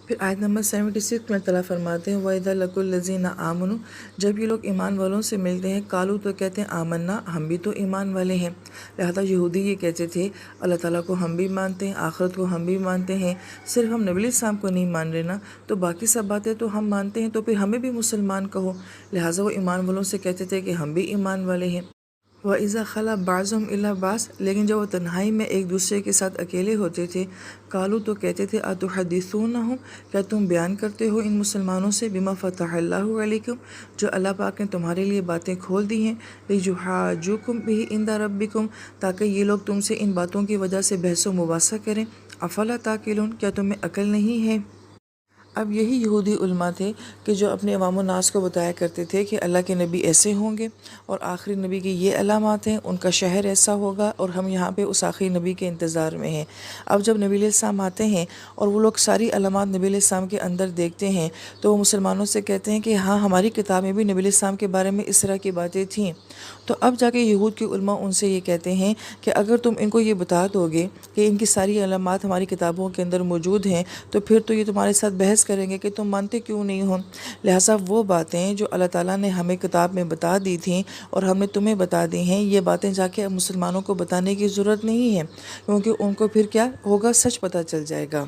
پھر آیت نمبر 76 میں تعالیٰ فرماتے ہیں وَإِذَا لَقُوا الَّذِينَ آمَنُوا، جب یہ لوگ ایمان والوں سے ملتے ہیں قالوا تو کہتے ہیں آمنا، ہم بھی تو ایمان والے ہیں۔ لہذا یہودی یہ کہتے تھے اللہ تعالیٰ کو ہم بھی مانتے ہیں، آخرت کو ہم بھی مانتے ہیں، صرف ہم نبی علیہ السلام کو نہیں مان رہے نا، تو باقی سب باتیں تو ہم مانتے ہیں، تو پھر ہمیں بھی مسلمان کہو۔ لہٰذا وہ ایمان والوں سے کہتے تھے کہ ہم بھی ایمان والے ہیں۔ وَإِذَا خَلَا بَعْضُهُمْ إِلَىٰ بَعْضٍ، لیکن جب وہ تنہائی میں ایک دوسرے کے ساتھ اکیلے ہوتے تھے قالوا تو کہتے تھے أَتُحَدِّثُونَهُمْ، کیا تم بیان کرتے ہو ان مسلمانوں سے بما فتح اللہ علیکم، جو اللہ پاک نے تمہارے لیے باتیں کھول دی ہیں، لِيُحَاجُّوكُم بِهِ عِندَ رَبِّكُم، تاکہ یہ لوگ تم سے ان باتوں کی وجہ سے بحث و مباحثہ کریں۔ أَفَلَا تَعْقِلُونَ، کیا تمہیں عقل نہیں ہے؟ اب یہی یہودی علماء تھے کہ جو اپنے عوام الناس کو بتایا کرتے تھے کہ اللہ کے نبی ایسے ہوں گے اور آخری نبی کی یہ علامات ہیں، ان کا شہر ایسا ہوگا اور ہم یہاں پہ اس آخری نبی کے انتظار میں ہیں۔ اب جب نبی علیہ السلام آتے ہیں اور وہ لوگ ساری علامات نبی علیہ السلام کے اندر دیکھتے ہیں تو وہ مسلمانوں سے کہتے ہیں کہ ہاں ہماری کتاب میں بھی نبی علیہ السلام کے بارے میں اس طرح کی باتیں تھیں۔ تو اب جا کے یہود کے علماء ان سے یہ کہتے ہیں کہ اگر تم ان کو یہ بتا دو گے کہ ان کی ساری علامات ہماری کتابوں کے اندر موجود ہیں تو پھر تو یہ تمہارے ساتھ بحث کریں گے کہ تم مانتے کیوں نہیں ہو۔ لہٰذا وہ باتیں جو اللہ تعالیٰ نے ہمیں کتاب میں بتا دی تھیں اور ہم نے تمہیں بتا دی ہیں، یہ باتیں جا کے مسلمانوں کو بتانے کی ضرورت نہیں ہے، کیونکہ ان کو پھر کیا ہوگا، سچ پتہ چل جائے گا۔